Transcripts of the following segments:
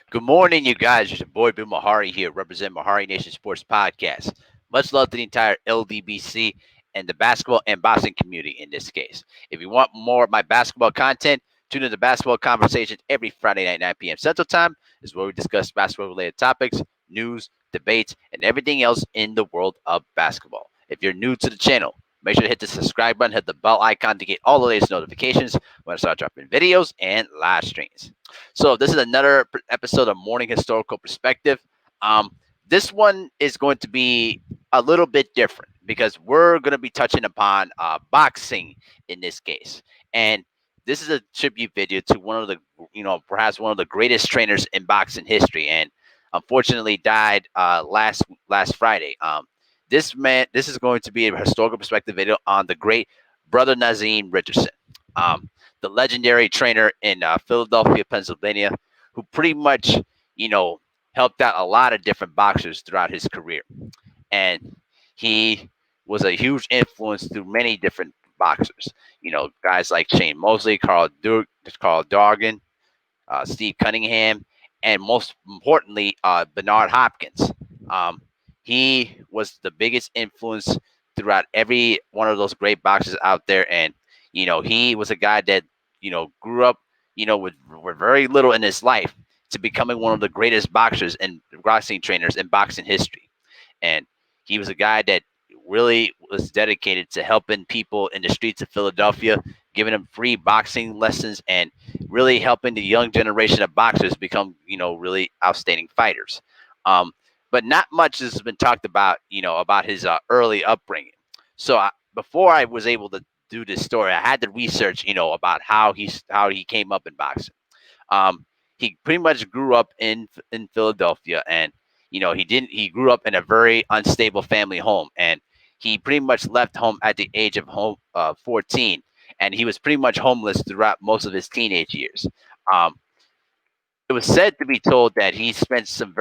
Good morning, you guys. It's your boy Bill Mahari here, representing Mahari Nation Sports Podcast. Much love to the entire LDBC and the basketball and boxing community in this case. If you want more of my basketball content, tune in to Basketball Conversations every Friday night, 9 p.m. Central Time, is where we discuss basketball related topics, news, debates, and everything else in the world of basketball. If you're new to the channel, make sure to hit the subscribe button, hit the bell icon to get all the latest notifications when I start dropping videos and live streams. So this is another episode of Morning Historical Perspective. Um, this one is going to be a little bit different because we're going to be touching upon boxing in this case, and this is a tribute video to one of the, perhaps one of the greatest trainers in boxing history, and unfortunately died last Friday. This is going to be a historical perspective video on the great brother Naazim Richardson. The legendary trainer in Philadelphia, Pennsylvania, who pretty much, you know, helped out a lot of different boxers throughout his career. And he was a huge influence through many different boxers. Guys like Shane Mosley, Karl Dargan, Steve Cunningham, and most importantly, Bernard Hopkins. Um, he was the biggest influence throughout every one of those great boxers out there, and he was a guy that grew up, with very little in his life to becoming one of the greatest boxers and boxing trainers in boxing history. And he was a guy that really was dedicated to helping people in the streets of Philadelphia, giving them free boxing lessons, and really helping the young generation of boxers become, really outstanding fighters. Um, but not much has been talked about, about his early upbringing. So before I was able to do this story, I had to research, about how he came up in boxing. He pretty much grew up in Philadelphia, and he grew up in a very unstable family home, and he pretty much left home at the age of 14, and he was pretty much homeless throughout most of his teenage years. Um, it was said to be told that he spent some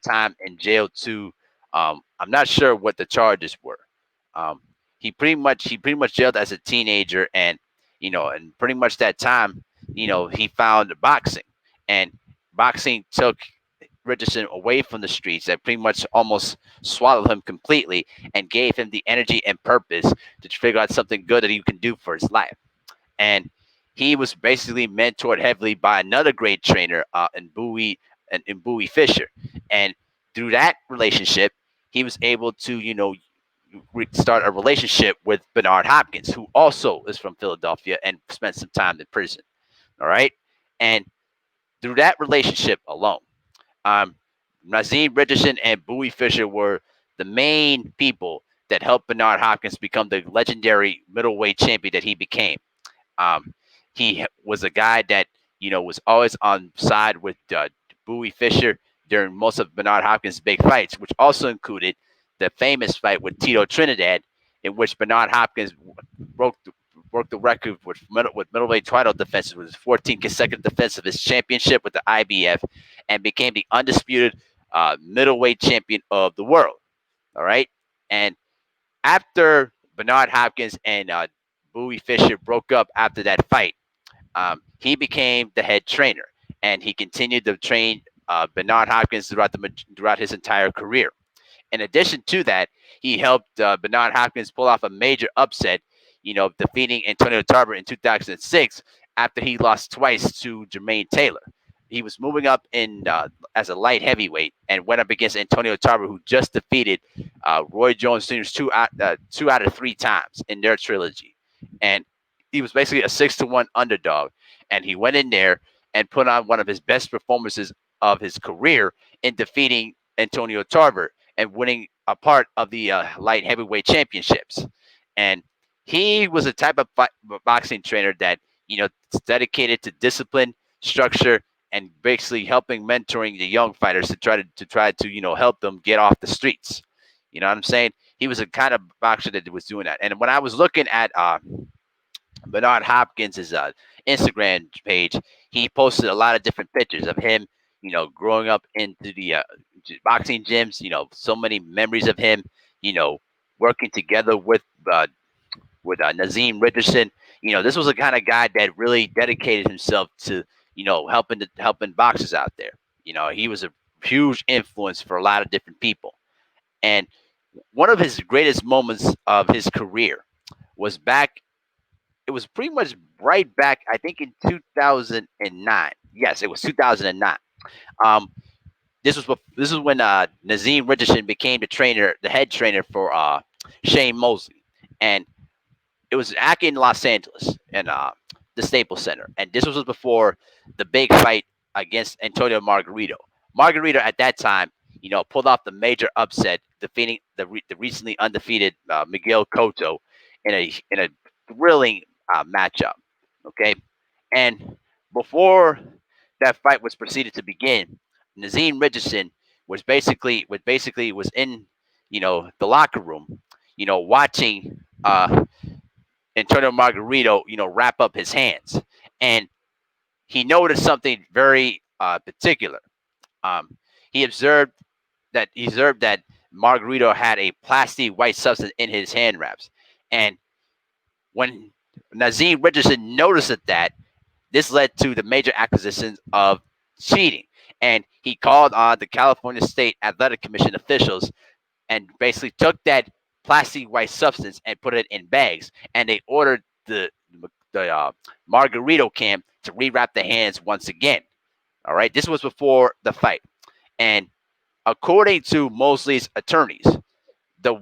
time in jail too. I'm not sure what the charges were. Um, he pretty much jailed as a teenager, and and pretty much that time, he found boxing, and boxing took Richardson away from the streets that pretty much almost swallowed him completely and gave him the energy and purpose to figure out something good that he can do for his life. And he was basically mentored heavily by another great trainer in Bowie Fischer. And through that relationship, he was able to, start a relationship with Bernard Hopkins, who also is from Philadelphia and spent some time in prison. All right. And through that relationship alone, um, Naazim Richardson and Bowie Fischer were the main people that helped Bernard Hopkins become the legendary middleweight champion that he became. Um, he was a guy that was always on side with Bowie Fischer during most of Bernard Hopkins' big fights, which also included the famous fight with Tito Trinidad, in which Bernard Hopkins broke the, broke the record with middleweight title defenses with his 14 consecutive defense of his championship with the IBF, and became the undisputed middleweight champion of the world. All right, and after Bernard Hopkins and Bowie Fischer broke up after that fight, he became the head trainer, and he continued to train Bernard Hopkins throughout his entire career. In addition to that, he helped Bernard Hopkins pull off a major upset, defeating Antonio Tarver in 2006 after he lost twice to Jermaine Taylor. He was moving up in as a light heavyweight and went up against Antonio Tarver, who just defeated Roy Jones Jr. Two out of three times in their trilogy, and he was basically a 6-1 underdog. And he went in there and put on one of his best performances of his career in defeating Antonio Tarver and winning a part of the light heavyweight championships. And he was a type of boxing trainer that is dedicated to discipline, structure, and basically helping mentoring the young fighters to help them get off the streets. You know what I'm saying? He was a kind of boxer that was doing that. And when I was looking at Bernard Hopkins' Instagram page, he posted a lot of different pictures of him, growing up into the boxing gyms. So many memories of him, you know, working together with Naazim Richardson. This was the kind of guy that really dedicated himself to, helping boxers out there. He was a huge influence for a lot of different people. And one of his greatest moments of his career was back. It was pretty much right back, I think, in 2009. Yes, it was 2009. Um, this was when Naazim Richardson became the head trainer for Shane Mosley, and it was back in Los Angeles in the Staples Center, and this was before the big fight against Antonio Margarito. Margarito at that time, pulled off the major upset, defeating the recently undefeated Miguel Cotto in a thrilling matchup. Okay, and before that fight was proceeded to begin, Naazim Richardson was in the locker room, watching Antonio Margarito, wrap up his hands. And he noticed something very particular. Um, he observed that Margarito had a plastic white substance in his hand wraps. And when Naazim Richardson noticed that, this led to the major accusations of cheating. And he called on the California State Athletic Commission officials and basically took that plastic white substance and put it in bags. And they ordered the Margarito camp to rewrap the hands once again. All right, this was before the fight, and according to Mosley's attorneys, the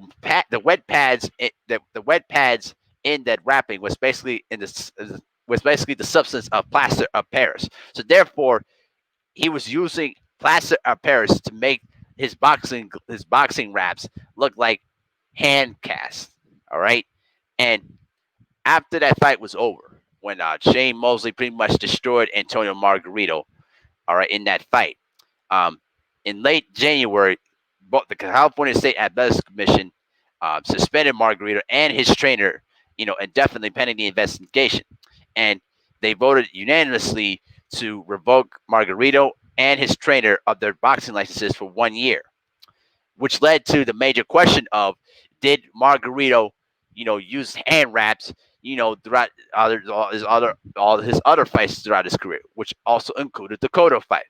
wet pads the wet pads in that wrapping was basically the substance of plaster of Paris. So therefore, he was using plaster of Paris to make his boxing wraps look like hand casts. All right, and after that fight was over, when Shane Mosley pretty much destroyed Antonio Margarito, all right, in that fight, um, in late January, both the California State Athletic Commission suspended Margarito and his trainer, indefinitely pending the investigation, and they voted unanimously to revoke Margarito and his trainer of their boxing licenses for 1 year, which led to the major question of, did Margarito, use hand wraps, throughout all his other fights throughout his career, which also included the Cotto fight.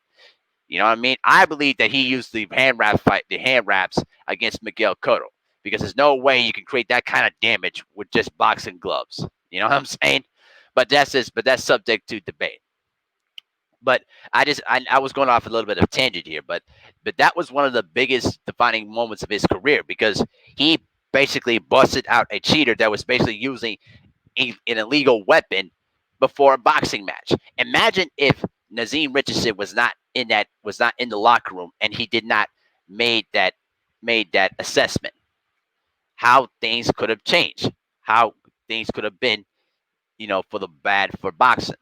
You know what I mean? I believe that he used the hand wraps against Miguel Cotto, because there's no way you can create that kind of damage with just boxing gloves. You know what I'm saying? But that's subject to debate. But I was going off a little bit of tangent here, but that was one of the biggest defining moments of his career, because he basically busted out a cheater that was basically using an illegal weapon before a boxing match. Imagine if Naazim Richardson was not in the locker room, and he did not made that assessment. How things could have changed. How things could have been, for the bad for boxing.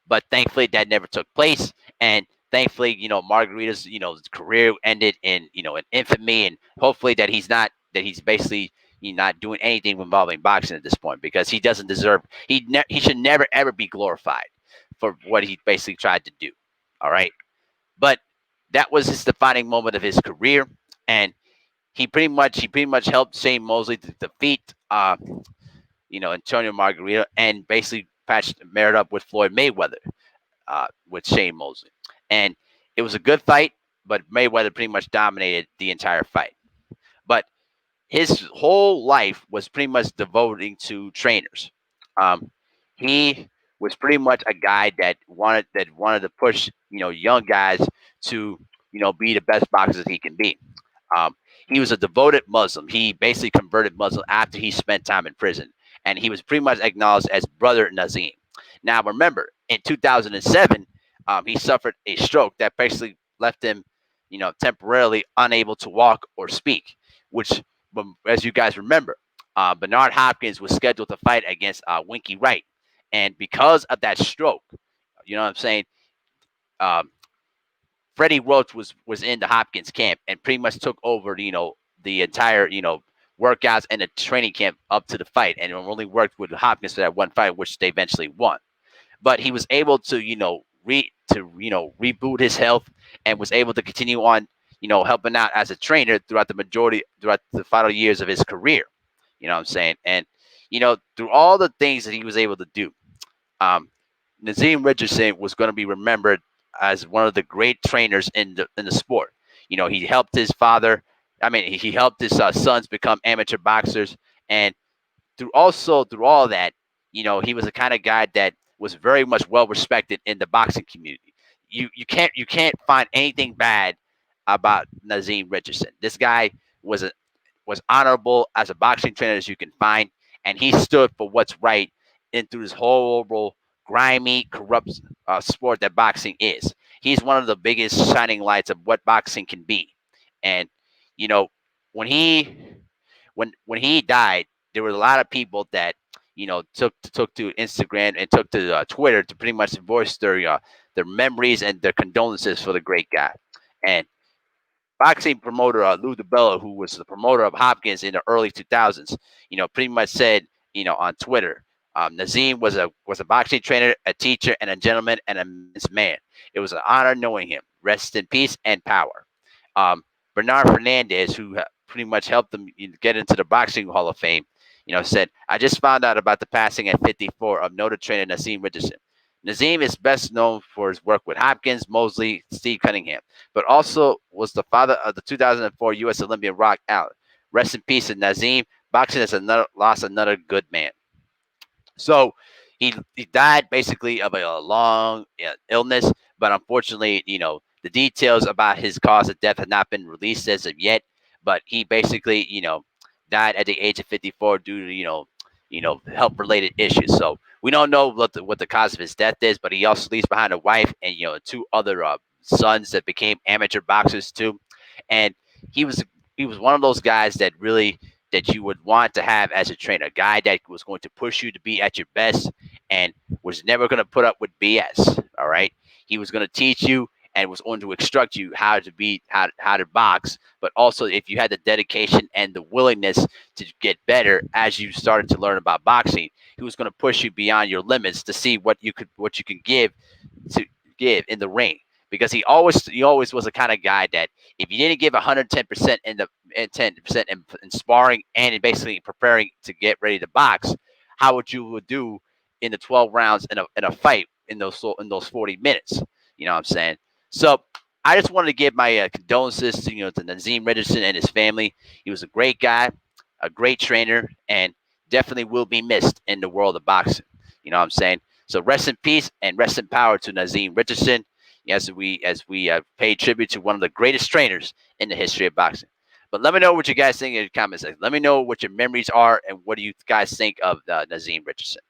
But thankfully, that never took place. And thankfully, Margarita's, career ended in infamy. And hopefully that he's basically not doing anything involving boxing at this point, because he doesn't deserve, he should never, ever be glorified for what he basically tried to do. All right. But that was his defining moment of his career. And he pretty much helped Shane Mosley to defeat Antonio Margarito, and basically patched married up with Floyd Mayweather, with Shane Mosley. And it was a good fight, but Mayweather pretty much dominated the entire fight. But his whole life was pretty much devoting to trainers. Um, he was pretty much a guy that wanted to push young guys to be the best boxers he can be. Um, he was a devoted Muslim. He basically converted Muslim after he spent time in prison, and he was pretty much acknowledged as Brother Nazim. Now, remember, in 2007, he suffered a stroke that basically left him, temporarily unable to walk or speak. Which, as you guys remember, Bernard Hopkins was scheduled to fight against Winky Wright, and because of that stroke, you know what I'm saying, um, Freddie Roach was in the Hopkins camp and pretty much took over, the entire, workouts and the training camp up to the fight, and only worked with Hopkins for that one fight, which they eventually won. But he was able to, reboot his health, and was able to continue on, helping out as a trainer throughout the final years of his career. You know what I'm saying? And through all the things that he was able to do, um, Naazim Richardson was going to be remembered as one of the great trainers in the sport. He helped his father. I mean, he helped his sons become amateur boxers, and through all that, he was the kind of guy that was very much well respected in the boxing community. You can't find anything bad about Naazim Richardson. This guy was a was honorable as a boxing trainer as you can find, and he stood for what's right into this horrible, grimy, corrupt sport that boxing is. He's one of the biggest shining lights of what boxing can be, and you know when he died, there were a lot of people that took to Instagram and took to Twitter to pretty much voice their memories and their condolences for the great guy. And boxing promoter Lou DiBella, who was the promoter of Hopkins in the early 2000s, pretty much said, on Twitter, Naazim was a boxing trainer, a teacher, and a gentleman and a man's man. It was an honor knowing him. Rest in peace and power. Bernard Fernandez, who pretty much helped him get into the Boxing Hall of Fame, said, I just found out about the passing at 54 of noted trainer Naazim Richardson. Naazim is best known for his work with Hopkins, Mosley, Steve Cunningham, but also was the father of the 2004 U.S. Olympian Rock Allen. Rest in peace, and Naazim. Boxing has lost another good man. So he died basically of a long illness, but unfortunately, the details about his cause of death have not been released as of yet. But he basically, died at the age of 54 due to health related issues. So we don't know what the cause of his death is, but he also leaves behind a wife and two other sons that became amateur boxers too. And he was he was one of those guys that you would want to have as a trainer, a guy that was going to push you to be at your best and was never going to put up with BS. All right, he was going to teach you and was going to instruct you how to box, but also if you had the dedication and the willingness to get better as you started to learn about boxing, he was going to push you beyond your limits to see what you can give in the ring. Because he always was the kind of guy that if you didn't give 110% in the 10% in sparring and in basically preparing to get ready to box, how would you do in the 12 rounds in a fight in those 40 minutes? You know what I'm saying? So I just wanted to give my condolences to Naazim Richardson and his family. He was a great guy, a great trainer, and definitely will be missed in the world of boxing. You know what I'm saying? So rest in peace and rest in power to Naazim Richardson. As we pay tribute to one of the greatest trainers in the history of boxing. But let me know what you guys think in the comments section. Let me know what your memories are and what do you guys think of Naazim Richardson.